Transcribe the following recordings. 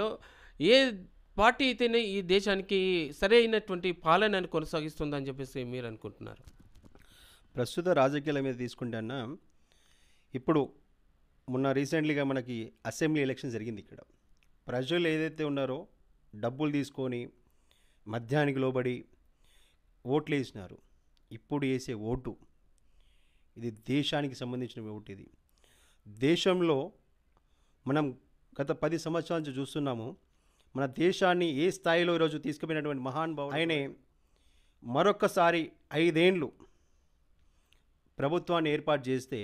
కాలంలో ఏ పార్టీ అయితేనే ఈ దేశానికి సరైనటువంటి పాలనను కొనసాగిస్తుందని చెప్పేసి మీరు అనుకుంటున్నారు? ప్రస్తుత రాజకీయాల మీద తీసుకుంటే అన్న, ఇప్పుడు మొన్న రీసెంట్లీగా మనకి అసెంబ్లీ ఎలక్షన్ జరిగింది. ఇక్కడ ప్రజలు ఏదైతే ఉన్నారో డబ్బులు తీసుకొని మద్యానికి లోబడి ఓట్లు వేసినారు. ఇప్పుడు వేసే ఓటు ఇది దేశానికి సంబంధించిన ఓటు. ఇది దేశంలో మనం గత 10 సంవత్సరాల నుంచి చూస్తున్నాము. మన దేశాన్ని ఏ స్థాయిలో ఈరోజు తీసుకుపోయినటువంటి మహానుభావుడు ఆయనే. మరొక్కసారి 5 ఏళ్ళు ప్రభుత్వాన్ని ఏర్పాటు చేస్తే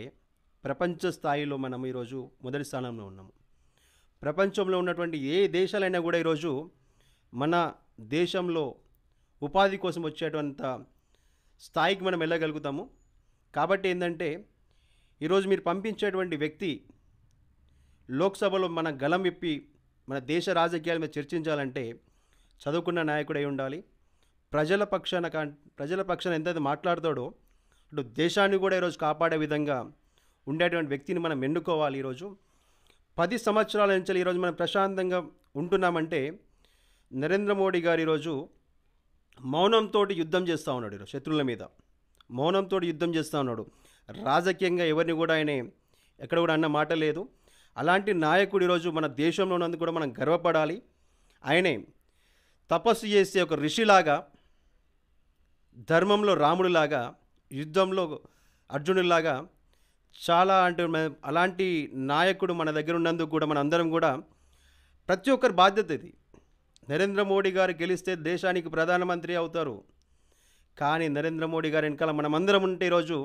ప్రపంచ స్థాయిలో మనం ఈరోజు మొదటి స్థానంలో ఉన్నాము. ప్రపంచంలో ఉన్నటువంటి ఏ దేశాలైనా కూడా ఈరోజు మన దేశంలో ఉపాధి కోసం వచ్చేటంత స్థాయికి మనం వెళ్ళగలుగుతాము. కాబట్టి ఏంటంటే ఈరోజు మీరు పంపించేటువంటి వ్యక్తి లోక్సభలో మన గలం విప్పి మన దేశ రాజకీయాల మీద చర్చించాలంటే చదువుకున్న నాయకుడై ఉండాలి. ప్రజల పక్షాన ఎంతైతే మాట్లాడతాడో అటు దేశాన్ని కూడా ఈరోజు కాపాడే విధంగా ఉండేటువంటి వ్యక్తిని మనం ఎన్నుకోవాలి. ఈరోజు 10 సంవత్సరాల నుంచి ఈరోజు మనం ప్రశాంతంగా ఉంటున్నామంటే నరేంద్ర మోడీ గారు ఈరోజు మౌనంతో యుద్ధం చేస్తూ ఉన్నాడు. ఈరోజు శత్రువుల మీద మౌనంతో యుద్ధం చేస్తూ ఉన్నాడు. రాజకీయంగా ఎవరిని కూడా ఆయన ఎక్కడ కూడా అన్న మాట లేదు. అలాంటి నాయకుడు ఈరోజు మన దేశంలో ఉన్నందుకు కూడా మనం గర్వపడాలి. ఆయనే తపస్సు చేసే ఒక ఋషిలాగా, ధర్మంలో రాముడిలాగా, యుద్ధంలో అర్జునుడిలాగా చాలా అంటే అలాంటి నాయకుడు మన దగ్గర ఉన్నందుకు కూడా మన అందరం కూడా ప్రతి ఒక్కరి బాధ్యత ఇది. నరేంద్ర మోడీ గారు గెలిస్తే దేశానికి ప్రధానమంత్రి అవుతారు. కానీ నరేంద్ర మోడీ గారు వెనకాల మనమందరం ఉంటే ఈరోజు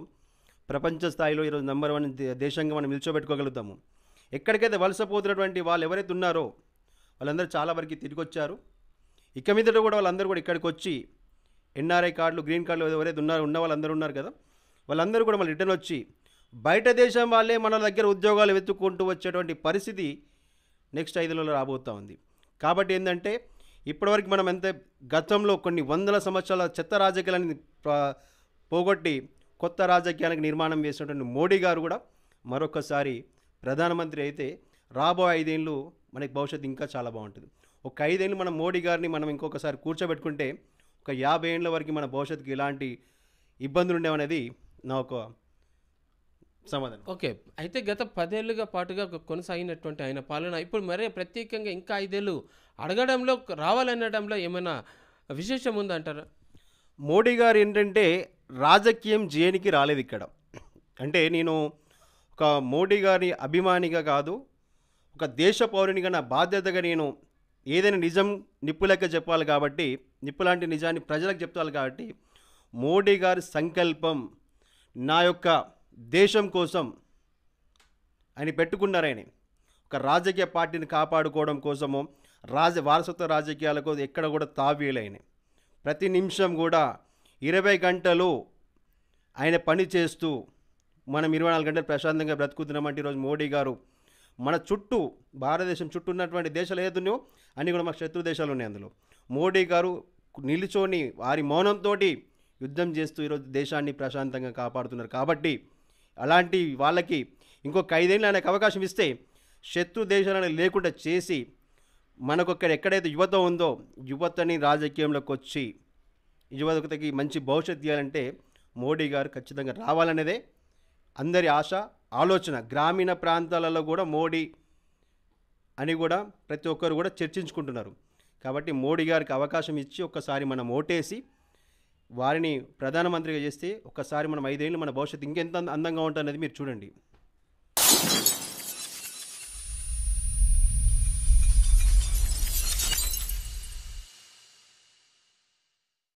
ప్రపంచ స్థాయిలో ఈరోజు నెంబర్ 1 దేశంగా మనం నిల్చోబెట్టుకోగలుగుతాము. ఎక్కడికైతే వలసపోతున్నటువంటి వాళ్ళు ఎవరైతే ఉన్నారో వాళ్ళందరూ చాలా వరకు తిరిగి వచ్చారు. ఇక మీదట కూడా వాళ్ళందరూ కూడా ఇక్కడికి వచ్చి ఎన్ఆర్ఐ కార్డులు, గ్రీన్ కార్డులు ఎవరైతే ఉన్న వాళ్ళందరూ ఉన్నారు కదా, వాళ్ళందరూ కూడా మళ్ళీ రిటర్న్ వచ్చి బయట దేశం వాళ్ళే మన దగ్గర ఉద్యోగాలు వెతుక్కుంటూ వచ్చేటువంటి పరిస్థితి నెక్స్ట్ 5 నెలల్లో రాబోతూ ఉంది. కాబట్టి ఏంటంటే ఇప్పటివరకు మనం గతంలో కొన్ని వందల సంవత్సరాల చెత్త రాజకీయాలని పోగొట్టి కొత్త రాజకీయానికి నిర్మాణం చేసినటువంటి మోడీ గారు కూడా మరొకసారి ప్రధానమంత్రి అయితే రాబోయే 5 ఏళ్ళు మనకి భవిష్యత్తు ఇంకా చాలా బాగుంటుంది. ఒక 5 ఏళ్ళు మనం మోడీ గారిని మనం ఇంకొకసారి కూర్చోబెట్టుకుంటే ఒక 50 ఏళ్ళ వరకు మన భవిష్యత్తుకి ఎలాంటి ఇబ్బందులు ఉండేవనేది నా ఒక సమాధానం. ఓకే. అయితే గత 10 ఏళ్ళుగా పాటుగా కొనసాగినటువంటి ఆయన పాలన ఇప్పుడు మరే ప్రత్యేకంగా ఇంకా 5 ఏళ్ళు అడగడంలో రావాలనడంలో ఏమైనా విశేషం ఉందంటారా? మోడీ గారు ఏంటంటే రాజకీయం చేయనికి రాలేదు ఇక్కడ. అంటే నేను ఒక మోడీ గారి అభిమానిగా కాదు, ఒక దేశ పౌరునిగా నా బాధ్యతగా నేను ఏదైనా నిజం నిప్పులెక్క చెప్పాలి కాబట్టి, నిప్పులాంటి నిజాన్ని ప్రజలకు చెప్తాను కాబట్టి మోడీ గారి సంకల్పం నా యొక్క దేశం కోసం ఆయన పెట్టుకున్నారు. ఆయన ఒక రాజకీయ పార్టీని కాపాడుకోవడం కోసము వారసత్వ రాజకీయాలకు ఎక్కడ కూడా తావేలైన ప్రతి నిమిషం కూడా 20 గంటలు ఆయన పని చేస్తూ మనం 24 గంటలు ప్రశాంతంగా బ్రతుకుతున్నామంటే ఈరోజు మోడీ గారు మన చుట్టూ భారతదేశం చుట్టూ ఉన్నటువంటి దేశాలు ఏదున్నాయో అన్నీ కూడా మాకు శత్రు దేశాలు ఉన్నాయి. అందులో మోడీ గారు నిలుచొని వారి మౌనంతో యుద్ధం చేస్తూ ఈరోజు దేశాన్ని ప్రశాంతంగా కాపాడుతున్నారు. కాబట్టి అలాంటి వాళ్ళకి ఇంకొక 5 ఏళ్ళు ఆయనకు అవకాశం ఇస్తే శత్రు దేశాలను లేకుండా చేసి మనకొక్కడ ఎక్కడైతే యువత ఉందో యువతని రాజకీయంలోకి వచ్చి యువతకి మంచి భవిష్యత్తు ఇవ్వాలంటే మోడీ గారు ఖచ్చితంగా రావాలనేదే అందరి ఆశ, ఆలోచన. గ్రామీణ ప్రాంతాలలో కూడా మోడీ అని కూడా ప్రతి ఒక్కరు కూడా చర్చించుకుంటున్నారు. కాబట్టి మోడీ గారికి అవకాశం ఇచ్చి ఒక్కసారి మనం ఓటేసి వారిని ప్రధానమంత్రిగా చేస్తే ఒక్కసారి మనం 5 ఏళ్ళు మన భవిష్యత్తు ఇంకెంత అందంగా ఉంటుందనేది మీరు చూడండి.